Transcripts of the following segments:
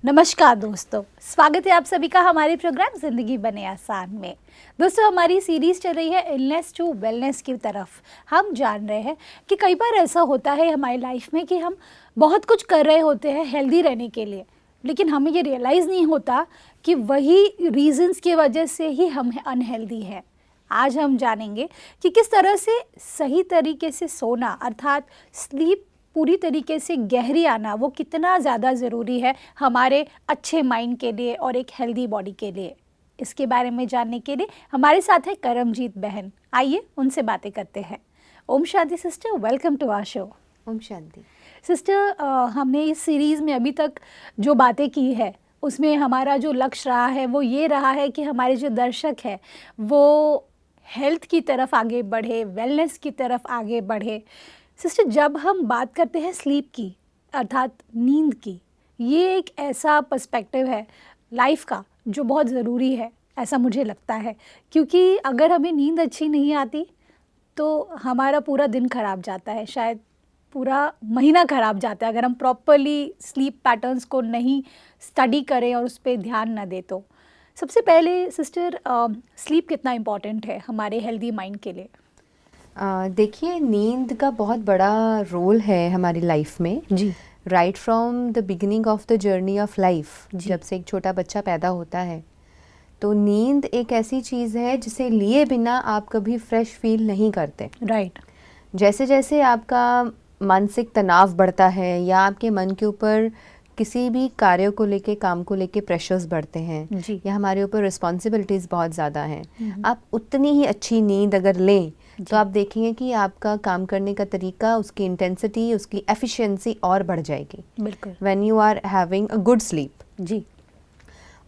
नमस्कार दोस्तों, स्वागत है आप सभी का हमारे प्रोग्राम ज़िंदगी बने आसान में। दोस्तों, हमारी सीरीज़ चल रही है इलनेस टू वेलनेस की तरफ। हम जान रहे हैं कि कई बार ऐसा होता है हमारी लाइफ में कि हम बहुत कुछ कर रहे होते हैं हेल्दी रहने के लिए, लेकिन हमें ये रियलाइज़ नहीं होता कि वही रीजंस की वजह से ही हम अनहेल्दी हैं। आज हम जानेंगे कि किस तरह से सही तरीके से सोना अर्थात स्लीप पूरी तरीके से गहरी आना वो कितना ज़्यादा ज़रूरी है हमारे अच्छे माइंड के लिए और एक हेल्दी बॉडी के लिए। इसके बारे में जानने के लिए हमारे साथ है करमजीत बहन। आइए उनसे बातें करते हैं। ओम शांति sister, welcome to our show. ओम शांति सिस्टर, हमने इस सीरीज़ में अभी तक जो बातें की है उसमें हमारा जो लक्ष्य रहा है वो ये रहा है कि हमारे जो दर्शक है वो हेल्थ की तरफ आगे बढ़े, वेलनेस की तरफ आगे बढ़े। सिस्टर, जब हम बात करते हैं स्लीप की अर्थात नींद की, ये एक ऐसा पर्सपेक्टिव है लाइफ का जो बहुत ज़रूरी है, ऐसा मुझे लगता है। क्योंकि अगर हमें नींद अच्छी नहीं आती तो हमारा पूरा दिन ख़राब जाता है, शायद पूरा महीना ख़राब जाता है अगर हम प्रॉपरली स्लीप पैटर्न्स को नहीं स्टडी करें और उस पर ध्यान न दें तो। सबसे पहले सिस्टर, स्लीप कितना इम्पॉर्टेंट है हमारे हेल्दी माइंड के लिए? देखिए, नींद का बहुत बड़ा रोल है हमारी लाइफ में। जी। Right from the beginning of the journey of life, जी। जब से एक छोटा बच्चा पैदा होता है तो नींद एक ऐसी चीज़ है जिसे लिए बिना आप कभी फ्रेश फील नहीं करते। राइट। जैसे जैसे आपका मानसिक तनाव बढ़ता है या आपके मन के ऊपर किसी भी कार्य को लेके, काम को लेके प्रेशर्स बढ़ते हैं जी। या हमारे ऊपर रिस्पॉन्सिबिलिटीज़ बहुत ज़्यादा हैं, आप उतनी ही अच्छी नींद अगर लें तो आप देखेंगे कि आपका काम करने का तरीका, उसकी इंटेंसिटी, उसकी एफिशिएंसी और बढ़ जाएगी। बिल्कुल। When you are having a good sleep. जी।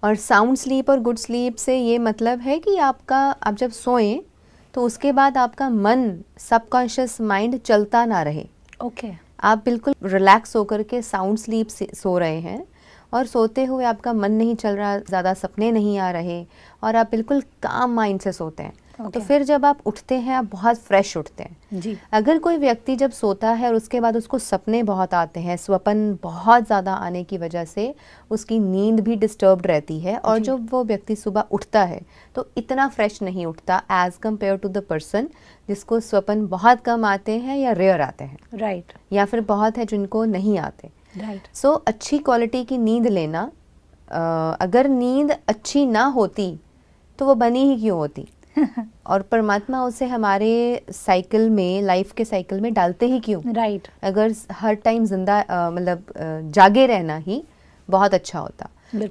और साउंड स्लीप और गुड स्लीप से ये मतलब है कि आप जब सोएं तो उसके बाद आपका मन, सबकॉन्शियस माइंड चलता ना रहे। ओके। आप बिल्कुल रिलैक्स होकर के साउंड स्लीप सो रहे हैं और सोते हुए आपका मन नहीं चल रहा, ज़्यादा सपने नहीं आ रहे और आप बिल्कुल काम माइंड से सोते हैं। तो फिर जब आप उठते हैं आप बहुत फ्रेश उठते हैं। जी। अगर कोई व्यक्ति जब सोता है और उसके बाद उसको सपने बहुत आते हैं, स्वप्न बहुत ज़्यादा आने की वजह से उसकी नींद भी डिस्टर्ब्ड रहती है और जब वो व्यक्ति सुबह उठता है तो इतना फ्रेश नहीं उठता as compare to the person जिसको स्वप्न बहुत कम आते हैं या रेयर आते हैं। राइट। या फिर बहुत है जिनको नहीं आते। राइट। सो अच्छी क्वालिटी की नींद लेना, अगर नींद अच्छी ना होती तो वो बनी ही क्यों होती और परमात्मा उसे हमारे साइकिल में, लाइफ के साइकिल में डालते ही क्यों? राइट। अगर हर टाइम जिंदा जागे रहना ही बहुत अच्छा होता।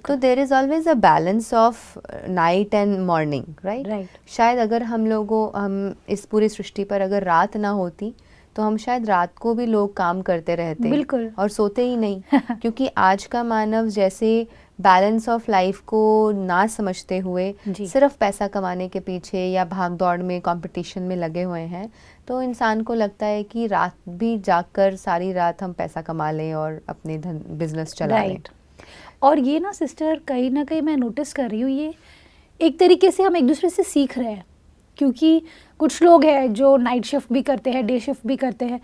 तो there is always a balance of night and morning, right. शायद अगर हम इस पूरी सृष्टि पर अगर रात ना होती तो हम शायद रात को भी लोग काम करते रहते बिल्कुल और सोते ही नहीं क्योंकि आज का मानव जैसे बैलेंस ऑफ लाइफ को ना समझते हुए सिर्फ पैसा कमाने के पीछे या भाग दौड़ में, कंपटीशन में लगे हुए हैं, तो इंसान को लगता है कि रात भी जागकर सारी रात हम पैसा कमा लें और अपने बिजनेस चला लें। और ये ना सिस्टर, कहीं ना कहीं मैं नोटिस कर रही हूँ, ये एक तरीके से हम एक दूसरे से सीख रहे हैं। क्योंकि कुछ लोग हैं जो नाइट शिफ्ट भी करते हैं, डे शिफ्ट भी करते हैं।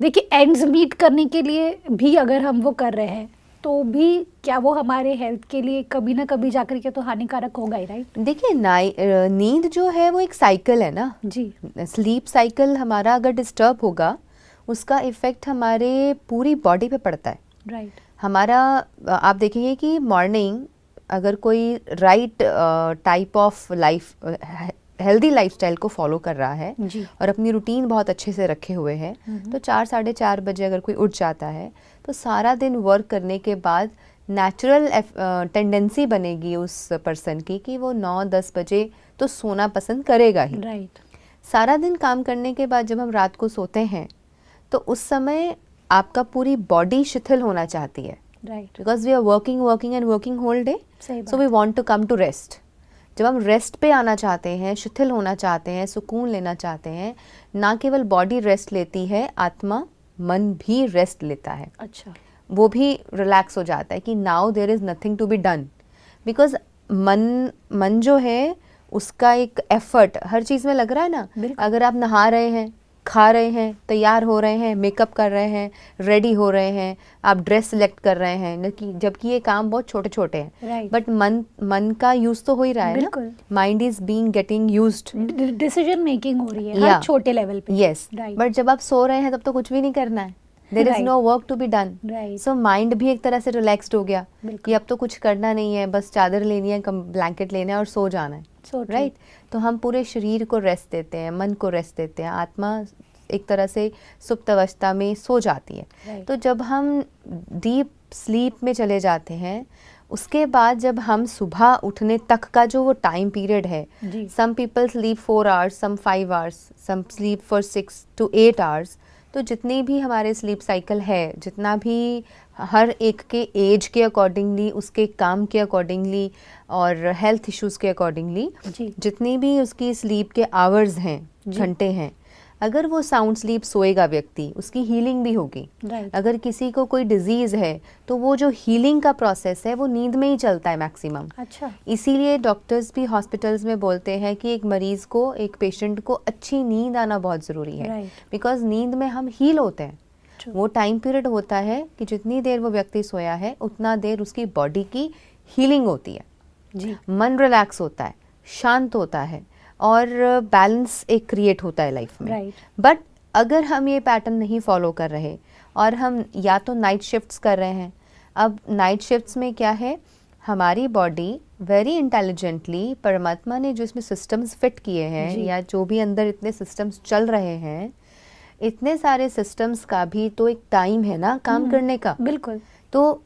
देखिए, एंड्स मीट करने के लिए भी अगर हम वो कर रहे हैं तो भी क्या वो हमारे हेल्थ के लिए कभी ना कभी जाकर के तो हानिकारक होगा ही, राइट? देखिए, नींद जो है वो एक साइकिल है ना जी। स्लीप साइकिल हमारा अगर डिस्टर्ब होगा उसका इफेक्ट हमारे पूरी बॉडी पे पड़ता है। राइट। हमारा आप देखेंगे कि मॉर्निंग अगर कोई right type of life, healthy lifestyle को फॉलो कर रहा है और अपनी रूटीन बहुत अच्छे से रखे हुए है तो 4-4:30 बजे अगर कोई उठ जाता है तो सारा दिन वर्क करने के बाद नेचुरल टेंडेंसी बनेगी उस पर्सन की कि वो 9-10 बजे तो सोना पसंद करेगा ही। राइट। सारा दिन काम करने के बाद जब हम रात को सोते हैं तो उस समय आपका पूरी बॉडी शिथिल होना चाहती है, right, because we are working and working whole day, so we want to come to rest. जब हम रेस्ट पे आना चाहते हैं, शिथिल होना चाहते हैं, सुकून लेना चाहते हैं, ना केवल बॉडी रेस्ट लेती है, आत्मा, मन भी रेस्ट लेता है। अच्छा। वो भी रिलैक्स हो जाता है कि now there is nothing to be done, because मन जो है उसका एक एफर्ट हर चीज़ में लग रहा है ना। अगर आप नहा रहे हैं, खा रहे हैं, तैयार हो रहे हैं, मेकअप कर रहे हैं, रेडी हो रहे हैं, आप ड्रेस सिलेक्ट कर रहे हैं, जबकि ये काम बहुत छोटे छोटे हैं, बट मन का यूज तो हो ही रहा है ना, mind is being getting used, decision making हो रही है हर छोटे लेवल पे। यस, बट जब आप सो रहे हैं तब तो कुछ भी नहीं करना है, there is no work to be done, so mind भी एक तरह से रिलैक्स्ड हो गया कि अब तो कुछ करना नहीं है, बस चादर लेनी है, ब्लैंकेट लेना है और सो जाना है, राइट। तो हम पूरे शरीर को रेस्ट देते हैं, मन को रेस्ट देते हैं, आत्मा एक तरह से सुप्त अवस्था में सो जाती है। तो जब हम डीप स्लीप में चले जाते हैं, उसके बाद जब हम सुबह उठने तक का जो वो टाइम पीरियड है, some people sleep 4 hours, some 5 hours, some sleep for 6 to 8 hours. तो जितनी भी हमारे स्लीप साइकिल है, जितना भी हर एक के एज के अकॉर्डिंगली, उसके काम के अकॉर्डिंगली और हेल्थ इश्यूज़ के अकॉर्डिंगली जितनी भी उसकी स्लीप के आवर्स हैं, घंटे हैं, अगर वो साउंड स्लीप सोएगा व्यक्ति, उसकी हीलिंग भी होगी। अगर किसी को कोई डिजीज़ है तो वो जो हीलिंग का प्रोसेस है वो नींद में ही चलता है मैक्सिमम। अच्छा, इसीलिए डॉक्टर्स भी हॉस्पिटल्स में बोलते हैं कि एक मरीज़ को, एक पेशेंट को अच्छी नींद आना बहुत ज़रूरी है, बिकॉज नींद में हम हील होते हैं। वो टाइम पीरियड होता है कि जितनी देर वो व्यक्ति सोया है उतना देर उसकी बॉडी की हीलिंग होती है, मन रिलैक्स होता है, शांत होता है और बैलेंस एक क्रिएट होता है लाइफ में। बट अगर हम ये पैटर्न नहीं फॉलो कर रहे और हम या तो नाइट शिफ्ट्स कर रहे हैं, अब नाइट शिफ्ट्स में क्या है, हमारी बॉडी वेरी इंटेलिजेंटली परमात्मा ने जो इसमें सिस्टम्स फिट किए हैं, या जो भी अंदर इतने सिस्टम्स चल रहे हैं, इतने सारे सिस्टम्स का भी तो एक टाइम है ना काम करने का। बिल्कुल। तो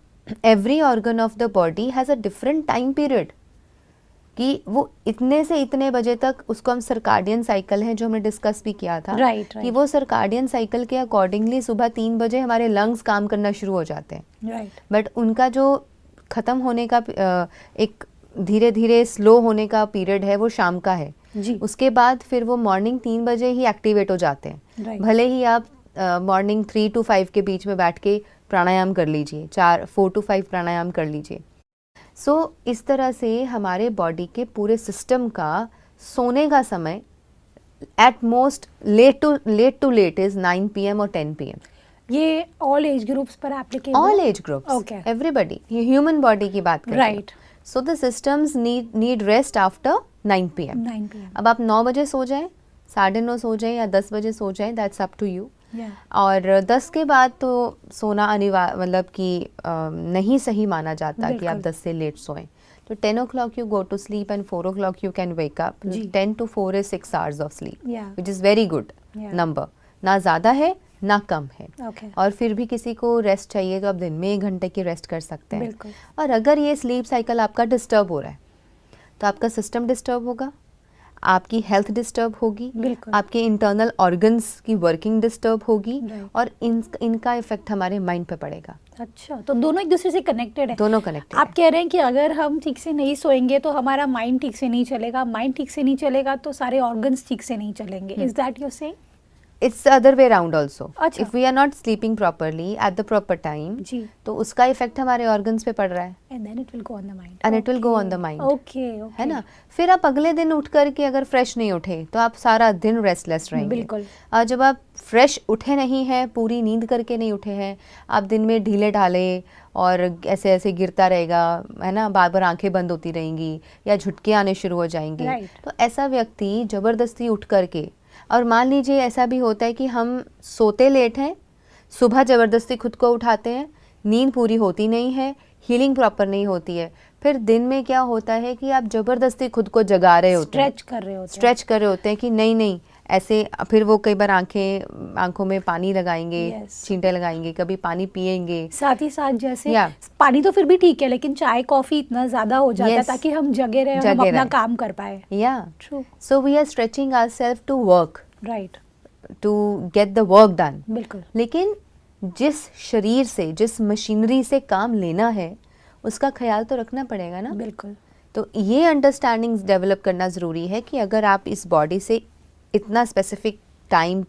every organ of the body has a different time period, कि वो इतने से इतने बजे तक, उसको हम सर्काडियन साइकिल है जो हमने डिस्कस भी किया था, कि वो सर्काडियन साइकिल के अकॉर्डिंगली सुबह 3 बजे हमारे लंग्स काम करना शुरू हो जाते हैं, बट उनका जो ख़त्म होने का एक धीरे धीरे स्लो होने का पीरियड है वो शाम का है। उसके बाद फिर वो मॉर्निंग 3 बजे ही एक्टिवेट हो जाते हैं। भले ही आप मॉर्निंग 3 to 5 के बीच में बैठ के प्राणायाम कर लीजिए, 4 to 5 प्राणायाम कर लीजिए। इस तरह से हमारे बॉडी के पूरे सिस्टम का सोने का समय at most late to late is 9 PM और 10 PM। ये ऑल एज ग्रुप्स पर applicable? All age groups, everybody, human body की बात कर रहे हैं। So the systems need rest after 9 PM। अब आप 9 बजे सो जाएं, 9:30 सो जाएं या 10 बजे सो जाएं, दैट्स अप टू यू। और 10 के बाद तो सोना अनिवार्य, मतलब कि नहीं सही माना जाता कि आप 10 से लेट सोएं। तो 10 o'clock you go to sleep and 4 o'clock you can wake up. 10 to 4 is 6 hours of sleep, which is very good number. ना ज़्यादा है ना कम है। और फिर भी किसी को रेस्ट चाहिए तो आप दिन में 1 घंटे की रेस्ट कर सकते हैं। और अगर ये स्लीप साइकिल आपका डिस्टर्ब हो रहा है तो आपका सिस्टम डिस्टर्ब होगा, आपकी हेल्थ डिस्टर्ब होगी, आपके इंटरनल ऑर्गन्स की वर्किंग डिस्टर्ब होगी, और इनका इफेक्ट हमारे माइंड पे पड़ेगा। अच्छा, तो दोनों एक दूसरे से कनेक्टेड है? दोनों कनेक्टेड। आप कह रहे हैं कि अगर हम ठीक से नहीं सोएंगे तो हमारा माइंड ठीक से नहीं चलेगा, माइंड ठीक से नहीं चलेगा तो सारे ऑर्गन्स ठीक से नहीं चलेंगे। Is that your saying? It's the other way around also. If we are not sleeping properly at the proper time, तो उसका इफेक्ट हमारे ऑर्गन्स पे पड़ रहा है, and then it will go on the mind. And it will go on the mind. Okay. है ना? फिर आप अगले दिन उठ करके अगर फ्रेश नहीं उठे तो आप सारा दिन रेस्टलेस रहेंगे। बिल्कुल। और जब आप फ्रेश उठे नहीं हैं, पूरी नींद करके नहीं उठे हैं, आप दिन में ढीले ढाले और ऐसे ऐसे गिरता रहेगा, है ना, बार बार आंखें बंद होती रहेंगी या झुटके आने शुरू हो जाएंगे, तो ऐसा व्यक्ति जबरदस्ती उठ करके, और मान लीजिए ऐसा भी होता है कि हम सोते लेट हैं, सुबह ज़बरदस्ती खुद को उठाते हैं, नींद पूरी होती नहीं है, हीलिंग प्रॉपर नहीं होती है, फिर दिन में क्या होता है कि आप ज़बरदस्ती खुद को जगा रहे होते हैं, स्ट्रेच कर रहे होते हैं कि नहीं ऐसे, फिर वो कई बार आंखों में पानी लगाएंगे, छींटे लगाएंगे, कभी पानी पिएंगे, साथ ही साथ जैसे पानी तो फिर भी ठीक है, लेकिन चाय कॉफी इतना ज्यादा हो जाता है ताकि हम जगे रहे, हम अपना काम कर पाए। True. So we are stretching ourself to work, right, to get the work done. बिल्कुल। लेकिन जिस शरीर से, जिस मशीनरी से काम लेना है, उसका ख्याल तो रखना पड़ेगा ना। बिल्कुल। तो ये अंडरस्टैंडिंग्स डेवलप करना ज़रूरी है कि अगर आप इस बॉडी से इतना स्पेसिफिक टाइम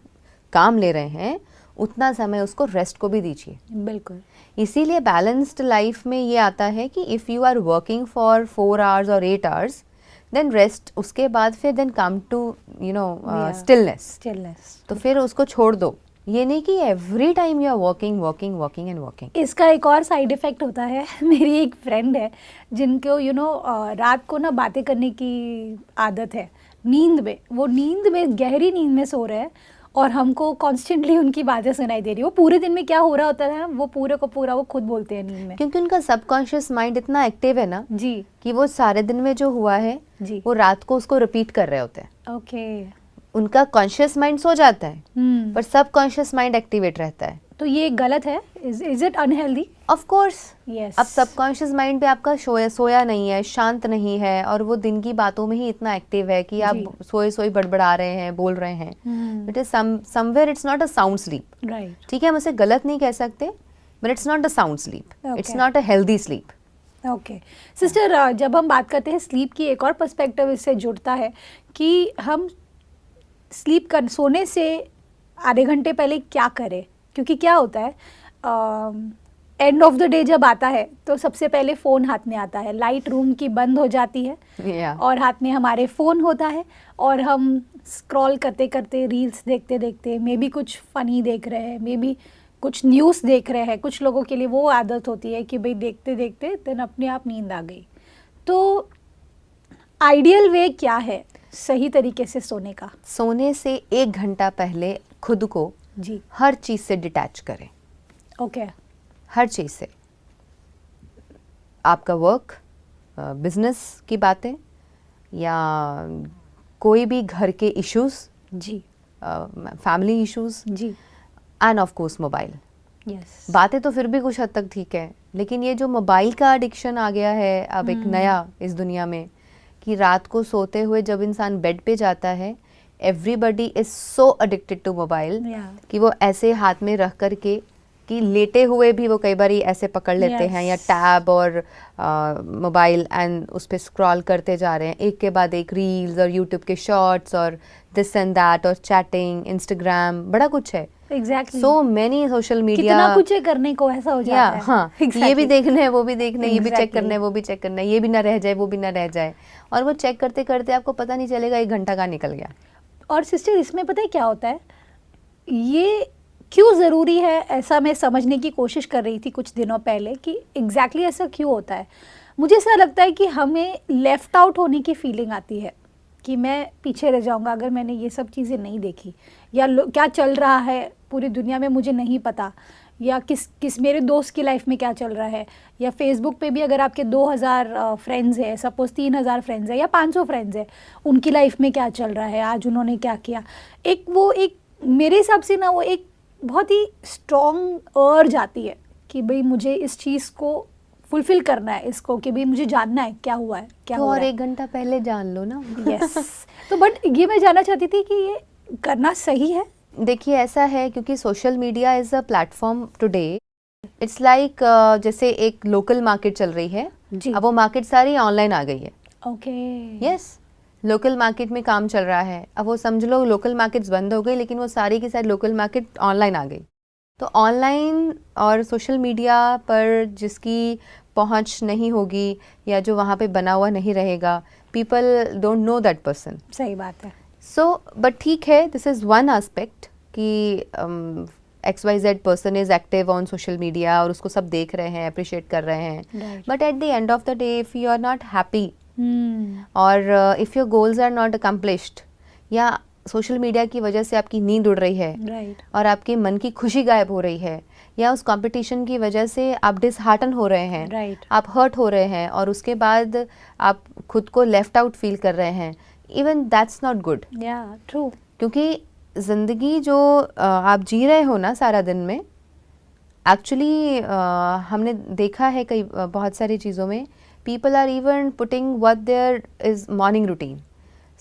काम ले रहे हैं, उतना समय उसको रेस्ट को भी दीजिए। बिल्कुल। इसीलिए बैलेंस्ड लाइफ में ये आता है कि if you are working for 4 hours और 8 hours, देन रेस्ट, उसके बाद फिर then come to Yeah. Stillness. तो फिर उसको छोड़ दो. ये नहीं कि every time you are walking and walking. इसका एक और साइड इफेक्ट होता है. मेरी एक फ्रेंड है जिनको रात को ना बातें करने की आदत है. नींद में गहरी नींद में सो रहे हैं और हमको कॉन्स्टेंटली उनकी बातें सुनाई दे रही है. वो पूरे दिन में क्या हो रहा होता है वो पूरे को पूरा वो खुद बोलते हैं नींद में. क्योंकि उनका सबकॉन्शियस माइंड इतना एक्टिव है ना जी कि वो सारे दिन में जो हुआ है जी. वो रात को उसको रिपीट कर रहे होते हैं. ओके. उनका कॉन्शियस माइंड सो जाता है पर सबकॉन्शियस माइंड एक्टिवेट रहता है. तो ये गलत है. Is it unhealthy? Of course. Yes. अब सबकॉन्शियस माइंड पे आपका सोया नहीं है, शांत नहीं है और वो दिन की बातों में ही इतना एक्टिव है कि आप सोए बड़बड़ा रहे हैं, बोल रहे हैं. It is somewhere it's not a sound sleep. Right. ठीक है, हम उसे गलत नहीं कह सकते but it's not a sound sleep. It's not a healthy sleep. Okay sister, जब हम बात करते हैं स्लीप की, एक और पर्सपेक्टिव इससे जुड़ता है कि हम सोने से आधे घंटे पहले क्या करें. क्योंकि क्या होता है, एंड ऑफ द डे जब आता है तो सबसे पहले फ़ोन हाथ में आता है. लाइट रूम की बंद हो जाती है और हाथ में हमारे फ़ोन होता है और हम स्क्रॉल करते करते, रील्स देखते देखते, मे बी कुछ फ़नी देख रहे हैं, मे बी कुछ न्यूज़ देख रहे हैं. कुछ लोगों के लिए वो आदत होती है कि भाई देखते देखते दिन अपने आप नींद आ गई. तो आइडियल वे क्या है सही तरीके से सोने का? सोने से 1 घंटा पहले खुद को जी हर चीज़ से डिटैच करें. ओके. हर चीज़ से. आपका वर्क, बिजनेस की बातें या कोई भी घर के इश्यूज जी, फैमिली इश्यूज जी. And of course mobile. Yes. बातें तो फिर भी कुछ हद तक ठीक है लेकिन ये जो मोबाइल का एडिक्शन आ गया है अब एक नया इस दुनिया में, कि रात को सोते हुए जब इंसान बेड पे जाता है everybody is so addicted to mobile कि वो ऐसे हाथ में रख कर के कि लेटे हुए भी वो कई बार ऐसे पकड़ लेते हैं या टैब और मोबाइल एंड उस पर स्क्रॉल करते जा रहे हैं एक के बाद एक, रील्स और यूट्यूब के शॉर्ट्स और दिस एंड दैट और चैटिंग, इंस्टाग्राम, बड़ा कुछ है. Exactly. So many social media, कितना कुछ है करने को, ऐसा हो जाता है. हाँ exactly. ये भी देखना है, वो भी देखना है, ये भी चेक Exactly. करना है, वो भी चेक करना है, ये भी ना रह जाए, वो भी ना रह जाए. और वो चेक करते करते आपको पता नहीं चलेगा 1 घंटा कहाँ निकल गया. और सिस्टर इसमें पता है क्या होता है, ये क्यों ज़रूरी है ऐसा मैं समझने की कोशिश कर रही थी कुछ दिनों पहले कि एग्जैक्टली ऐसा क्यों होता है. मुझे ऐसा लगता है कि हमें लेफ़्ट आउट होने की फीलिंग आती है कि मैं पीछे रह जाऊंगा अगर मैंने ये सब चीज़ें नहीं देखी, या क्या चल रहा है पूरी दुनिया में मुझे नहीं पता, या किस मेरे दोस्त की लाइफ में क्या चल रहा है, या फेसबुक पे भी अगर आपके 2000 फ्रेंड्स हैं, सपोज़ 3000 फ्रेंड्स हैं या 500 फ्रेंड्स हैं, उनकी लाइफ में क्या चल रहा है, आज उन्होंने क्या किया. एक मेरे हिसाब से ना वो एक बहुत ही स्ट्रॉन्ग अर्ज आती है कि भाई मुझे इस चीज़ को फुलफिल करना है, इसको कि भाई मुझे जानना है क्या हुआ है, क्या तो हो और रहा है. 1 घंटा पहले जान लो ना. यस. तो बट ये मैं जानना चाहती थी कि ये करना सही है. देखिए ऐसा है क्योंकि social media is a platform today. It's like जैसे एक लोकल मार्केट चल रही है जी. अब वो मार्केट सारी ऑनलाइन आ गई है. ओके. यस, लोकल मार्केट में काम चल रहा है. अब वो समझ लो लोकल मार्केट्स बंद हो गई लेकिन वो सारी की सारी लोकल मार्केट ऑनलाइन आ गई. तो ऑनलाइन और सोशल मीडिया पर जिसकी पहुंच नहीं होगी या जो वहाँ पे बना हुआ नहीं रहेगा, people don't know that person. सही बात है. सो बट ठीक है, दिस इज़ वन एस्पेक्ट कि XYZ person is active on social media और उसको सब देख रहे हैं, अप्रिशिएट कर रहे हैं. Right. But at the end of the day if you are not happy और if your goals are not accomplished या सोशल मीडिया की वजह से आपकी नींद उड़ रही है राइट. और आपके मन की खुशी गायब हो रही है या उस कंपटीशन की वजह से आप डिसहार्टन हो रहे हैं, राइट. आप हर्ट हो रहे हैं और उसके बाद आप खुद को लेफ्ट आउट फील कर रहे हैं, इवन दैट्स नॉट गुड. या ट्रू. क्योंकि ज़िंदगी जो आप जी रहे हो ना सारा दिन में, एक्चुअली हमने देखा है कई बहुत सारी चीज़ों में people are even putting what there is morning routine.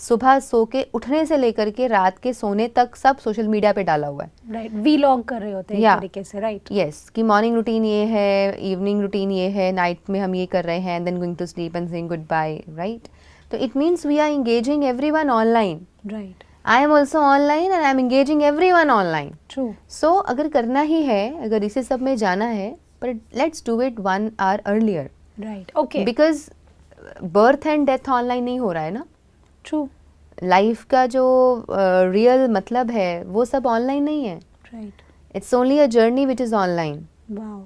सुबह सो के उठने से लेकर के रात के सोने तक सब सोशल मीडिया पे डाला हुआ है. राइट. वीलॉग कर रहे होते हैं एक तरीके से. राइट. यस, कि मॉर्निंग रूटीन ये है, इवनिंग रूटीन ये है, नाइट में हम ये कर रहे हैं, then going to sleep and saying goodbye. Right. तो it means we are engaging everyone online. Right. I am also online and I am engaging everyone online. True. So अगर करना ही है, अगर इसी सब में जाना है, पर let's do it 1 hour earlier. Right. Okay. Because birth and death online नहीं हो रहा है ना, ट्रू, लाइफ का जो रियल मतलब है वो सब ऑनलाइन नहीं है, right, it's only a journey which is online. Wow,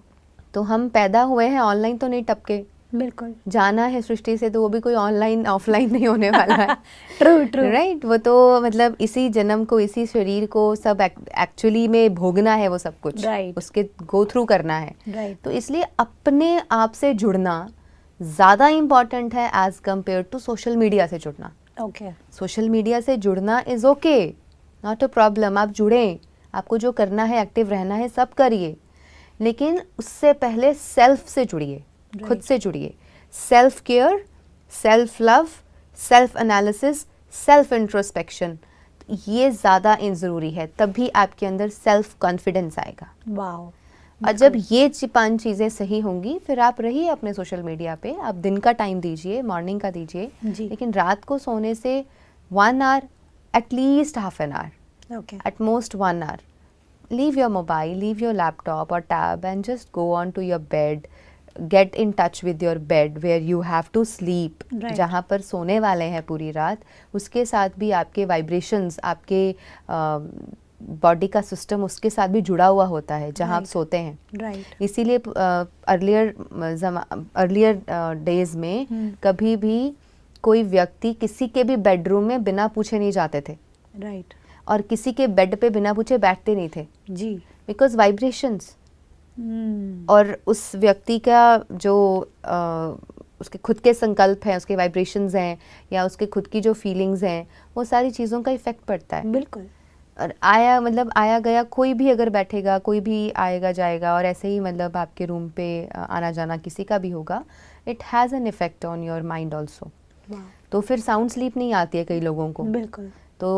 तो हम पैदा हुए हैं ऑनलाइन तो नहीं टपके, बिल्कुल, जाना है सृष्टि से तो वो भी कोई ऑनलाइन ऑफलाइन नहीं होने वाला है। ट्रू ट्रू, राइट, वो तो मतलब इसी जन्म को, इसी शरीर को सब एक्चुअली में भोगना है वो सब कुछ, Right. उसके गो थ्रू करना है। राइट, तो इसलिए अपने आप से जुड़ना ज़्यादा इम्पॉर्टेंट है as compare to social media से जुड़ना। ओके, सोशल मीडिया से जुड़ना is okay, not a problem, आप जुड़ें, आपको जो करना है, एक्टिव रहना है, सब करिए, लेकिन उससे पहले सेल्फ से जुड़िए, खुद Right. से जुड़िए। Self care, self love, self analysis, self introspection, ये ज़्यादा ज़रूरी है, तभी आपके अंदर सेल्फ कॉन्फिडेंस आएगा। वाओ, और जब ये 5 चीज़ें सही होंगी फिर आप रहिए अपने सोशल मीडिया पे, आप दिन का टाइम दीजिए, मॉर्निंग का दीजिए, जी, लेकिन रात को सोने से 1 hour, at least half an hour, okay, at most 1 hour. Leave your mobile, leave your laptop or tab and just go on to your bed. Get in touch with your bed where you have to sleep. Right. जहाँ पर सोने वाले हैं पूरी रात, उसके साथ भी आपके वाइब्रेशंस, आपके बॉडी का सिस्टम उसके साथ भी जुड़ा हुआ होता है जहाँ आप Right. सोते हैं। राइट, इसीलिए अर्लियर डेज में कभी भी कोई व्यक्ति किसी के भी बेडरूम में बिना पूछे नहीं जाते थे, राइट, और किसी के बेड पे बिना पूछे बैठते नहीं थे, जी, बिकॉज वाइब्रेशंस और उस व्यक्ति का जो उसके खुद के संकल्प हैं, उसके वाइब्रेशंस हैं, या उसके खुद की जो फीलिंग्स हैं, वो सारी चीज़ों का इफेक्ट पड़ता है। बिल्कुल, और आया गया कोई भी अगर बैठेगा, कोई भी आएगा जाएगा, और ऐसे ही मतलब आपके रूम पे आना जाना किसी का भी होगा, it has an effect on your mind also. Wow, तो फिर साउंड स्लीप नहीं आती है कई लोगों को। बिल्कुल, तो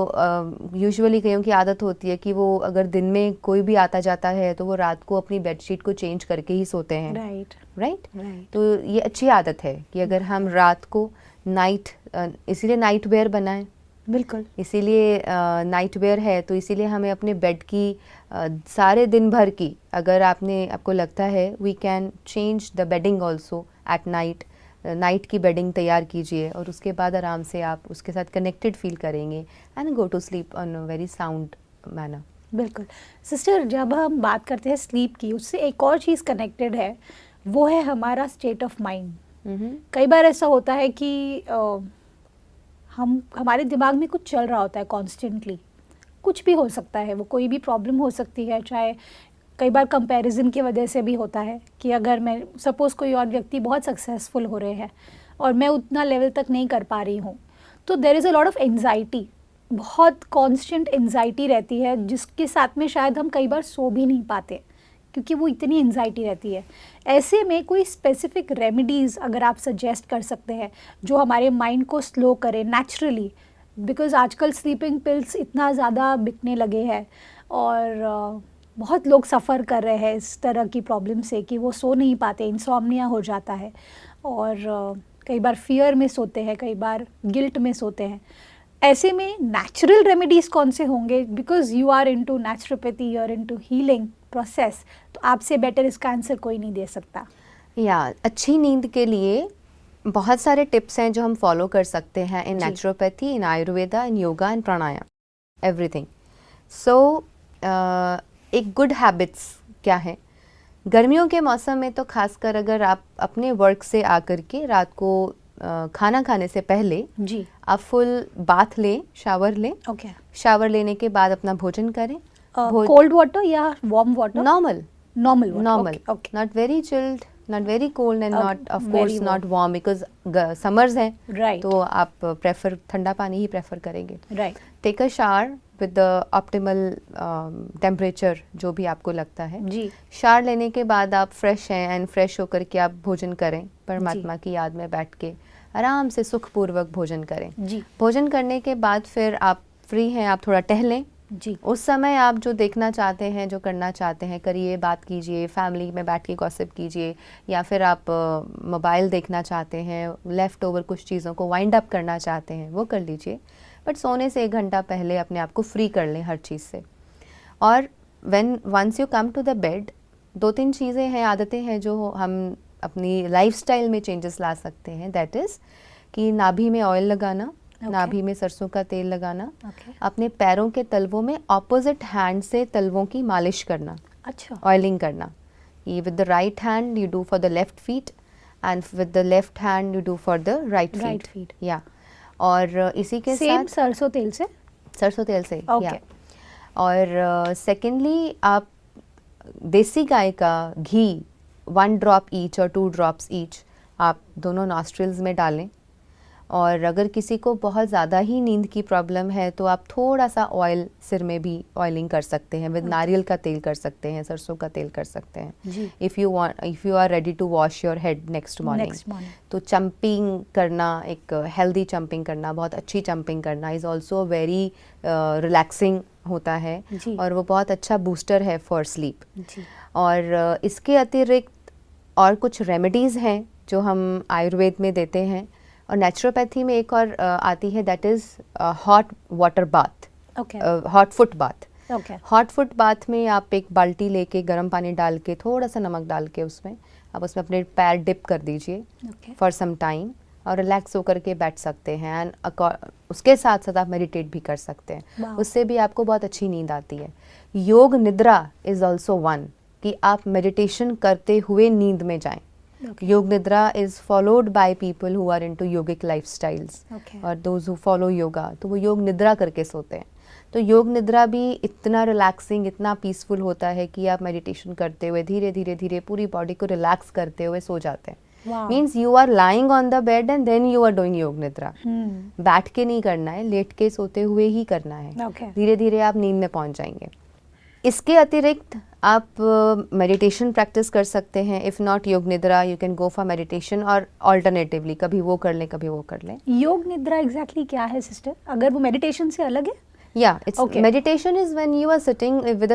यूजुअली कईयों की आदत होती है कि वो अगर दिन में कोई भी आता जाता है तो वो रात को अपनी बेडशीट को चेंज करके ही सोते हैं, राइट, राइट। राइट, तो ये अच्छी आदत है कि अगर हम रात को इसीलिए नाइट वेयर बनाएं, बिल्कुल, इसीलिए नाइट वेयर है, तो इसीलिए हमें अपने बेड की सारे दिन भर की, अगर आपको लगता है we can change the bedding also at night की बेडिंग तैयार कीजिए, और उसके बाद आराम से आप उसके साथ कनेक्टेड फील करेंगे and go to sleep on a very sound manner. बिल्कुल। सिस्टर, जब हम बात करते हैं स्लीप की, उससे एक और चीज़ कनेक्टेड है, वो है हमारा स्टेट ऑफ माइंड। कई बार ऐसा होता है कि हमारे दिमाग में कुछ चल रहा होता है कॉन्स्टेंटली, कुछ भी हो सकता है, वो कोई भी प्रॉब्लम हो सकती है, चाहे कई बार कंपैरिजन की वजह से भी होता है कि अगर मैं सपोज़ कोई और व्यक्ति बहुत सक्सेसफुल हो रहे हैं और मैं उतना लेवल तक नहीं कर पा रही हूँ, तो there is a lot of anxiety, बहुत कांस्टेंट एंजाइटी रहती है, जिसके साथ में शायद हम कई बार सो भी नहीं पाते क्योंकि वो इतनी एंजाइटी रहती है। ऐसे में कोई स्पेसिफिक रेमेडीज़ अगर आप सजेस्ट कर सकते हैं जो हमारे माइंड को स्लो करे नेचुरली, बिकॉज़ आजकल स्लीपिंग पिल्स इतना ज़्यादा बिकने लगे हैं और बहुत लोग सफ़र कर रहे हैं इस तरह की प्रॉब्लम से कि वो सो नहीं पाते, इंसोम्निया हो जाता है, और कई बार फियर में सोते हैं, कई बार गिल्ट में सोते हैं। ऐसे में नेचुरल रेमेडीज़ कौन से होंगे, because you are into naturopathy, you are into healing process, तो आपसे बेटर इसका आंसर कोई नहीं दे सकता। अच्छी नींद के लिए बहुत सारे टिप्स हैं जो हम फॉलो कर सकते हैं इन जी। नेचुरोपैथी, इन आयुर्वेदा, इन योगा, इन प्राणायाम, एवरीथिंग। सो एक गुड हैबिट्स क्या है, गर्मियों के मौसम में तो खासकर अगर आप अपने वर्क से आकर के रात को खाना खाने से पहले जी, आप फुल बाथ लें, शावर लें, ओके। शावर लेने के बाद अपना भोजन करें। कोल्ड वाटर या warm water? Normal, normal water, normal, okay, not very chilled, not very cold and not of very course not warm because summers हैं, Right. तो आप प्रेफर ठंडा पानी ही प्रेफर करेंगे। Right, take a shower with the optimal temperature जो भी आपको लगता है। जी, शावर लेने के बाद आप फ्रेश हैं एंड फ्रेश होकर के आप भोजन करें, परमात्मा की याद में बैठ के आराम से सुखपूर्वक भोजन करें। जी, भोजन करने के बाद फिर आप फ्री हैं, आप थोड़ा टहलें। जी, उस समय आप जो देखना चाहते हैं, जो करना चाहते हैं करिए, बात कीजिए, फैमिली में बैठ के गॉसिप कीजिए, या फिर आप मोबाइल देखना चाहते हैं, लेफ़्ट ओवर कुछ चीज़ों को वाइंड अप करना चाहते हैं, वो कर लीजिए। बट सोने से 1 घंटा पहले अपने आप को फ्री कर लें हर चीज़ से। और once you come to the bed, 2-3 चीज़ें हैं, आदतें हैं जो हम अपनी लाइफस्टाइल में चेंजेस ला सकते हैं, दैट इज़ कि नाभि में ऑयल लगाना, नाभि में सरसों का तेल लगाना, अपने पैरों के तलवों में ऑपोजिट हैंड से तलवों की मालिश करना, अच्छा, ऑयलिंग करना। ये with the right hand you do for the left feet and with the left hand you do for the right feet, या। और इसी के साथ सरसों तेल से, सरसों तेल से, okay. या। और सेकेंडली आप देसी गाय का घी 1 ड्रॉप ईच और 2 ड्रॉप्स ईच आप दोनों नॉस्ट्रिल्स में डालें। और अगर किसी को बहुत ज़्यादा ही नींद की प्रॉब्लम है तो आप थोड़ा सा ऑयल सिर में भी ऑयलिंग कर सकते हैं, विद नारियल का तेल कर सकते हैं, सरसों का तेल कर सकते हैं। If you are ready to wash your head next morning, तो चंपिंग करना, एक हेल्दी चंपिंग करना, बहुत अच्छी चंपिंग करना इज़ ऑल्सो वेरी रिलैक्सिंग होता है और वो बहुत अच्छा बूस्टर है फॉर स्लीप। और इसके अतिरिक्त और कुछ रेमेडीज़ हैं जो हम आयुर्वेद में देते हैं, और नेचुरोपैथी में एक और आती है, that is hot water bath, hot foot bath. Hot foot bath में आप एक बाल्टी लेके गर्म पानी डाल के थोड़ा सा नमक डाल के उसमें अपने पैर डिप कर दीजिए फॉर सम टाइम और रिलैक्स होकर के बैठ सकते हैं। एंड उसके साथ साथ आप मेडिटेट भी कर सकते हैं, उससे भी आपको बहुत अच्छी नींद आती है। योग निद्रा इज़ ऑल्सो वन, कि आप मेडिटेशन करते हुए नींद में जाएं। Yog nidra is followed by people who are into yogic lifestyles, और दोज हु फॉलो योगा, तो वो योग निद्रा करके सोते हैं। तो योग निद्रा भी इतना रिलैक्सिंग, इतना पीसफुल होता है कि आप मेडिटेशन करते हुए धीरे धीरे धीरे पूरी बॉडी को रिलैक्स करते हुए सो जाते हैं। Means you are lying on the bed and then you are doing yog nidra. बैठ के नहीं करना है, लेट के सोते हुए ही करना है। धीरे धीरे आप नींद में पहुंच जाएंगे। इसके अतिरिक्त आप मेडिटेशन प्रैक्टिस कर सकते हैं। इफ़ नॉट योग निद्रा, you can go for meditation, और ऑल्टरनेटिवली कभी वो कर लें कभी वो कर लें। योग निद्रा एग्जैक्टली क्या है सिस्टर, अगर वो मेडिटेशन से अलग है? Yeah, it's meditation is when you are sitting with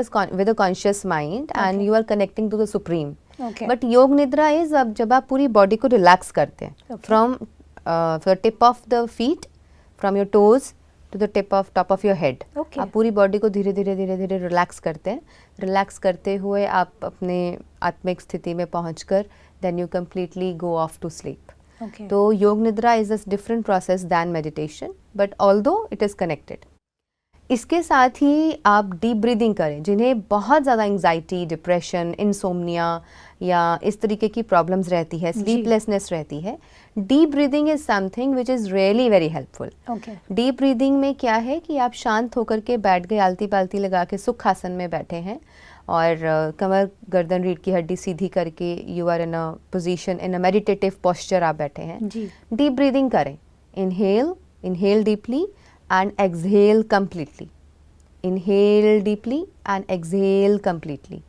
a conscious mind and you are connecting to the supreme. But योग निद्रा is जब आप पूरी बॉडी को रिलैक्स करते हैं, from the tip of the feet, from your toes to the top of your head. आप पूरी बॉडी को धीरे धीरे रिलैक्स करते हैं। रिलैक्स करते हुए आप अपने आत्मिक स्थिति में पहुंचकर then you completely go off to sleep. तो योग निद्रा is a different process than meditation, but although it is connected. इसके साथ ही आप डीप ब्रीदिंग करें। जिन्हें बहुत ज़्यादा एंग्जाइटी, डिप्रेशन, इंसोम्निया या इस तरीके की प्रॉब्लम्स रहती है, स्लीपलेसनेस रहती है, deep breathing is something which is really very helpful. Deep breathing में क्या है कि आप शांत होकर के बैठ गए, आलती पालती लगा के सुख आसन में बैठे हैं और कमर गर्दन रीढ़ की हड्डी सीधी करके you are in a position, in a meditative posture आप बैठे हैं। डीप ब्रीदिंग करें। Inhale deeply and exhale completely. Inhale deeply and exhale completely.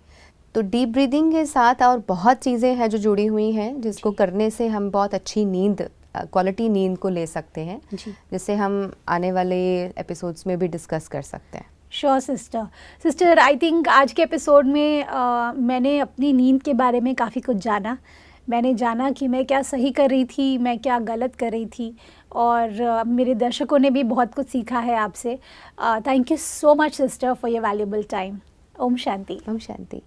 तो डीप ब्रीदिंग के साथ और बहुत चीज़ें हैं जो जुड़ी हुई हैं, जिसको करने से हम बहुत अच्छी नींद, क्वालिटी नींद को ले सकते हैं, जिसे हम आने वाले एपिसोड्स में भी डिस्कस कर सकते हैं। श्योर सिस्टर, आई थिंक आज के एपिसोड में मैंने अपनी नींद के बारे में काफ़ी कुछ जाना। मैंने जाना कि मैं क्या सही कर रही थी, मैं क्या गलत कर रही थी, और मेरे दर्शकों ने भी बहुत कुछ सीखा है आपसे। Thank you so much sister for your valuable time. ओम शांति। ओम शांति।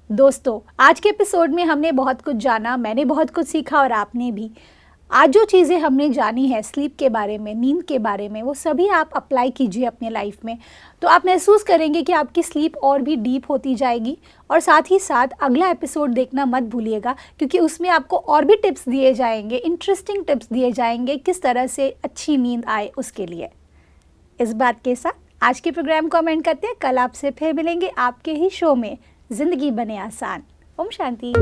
दोस्तों, आज के एपिसोड में हमने बहुत कुछ जाना, मैंने बहुत कुछ सीखा और आपने भी। आज जो चीज़ें हमने जानी है स्लीप के बारे में, नींद के बारे में, वो सभी आप अप्लाई कीजिए अपने लाइफ में, तो आप महसूस करेंगे कि आपकी स्लीप और भी डीप होती जाएगी। और साथ ही साथ अगला एपिसोड देखना मत भूलिएगा, क्योंकि उसमें आपको और भी टिप्स दिए जाएंगे, इंटरेस्टिंग टिप्स दिए जाएंगे किस तरह से अच्छी नींद आए उसके लिए। इस बात के साथ आज के प्रोग्राम को एंड करते हैं। कल आपसे फिर मिलेंगे आपके ही शो में ज़िंदगी बने आसान। ओम शांति।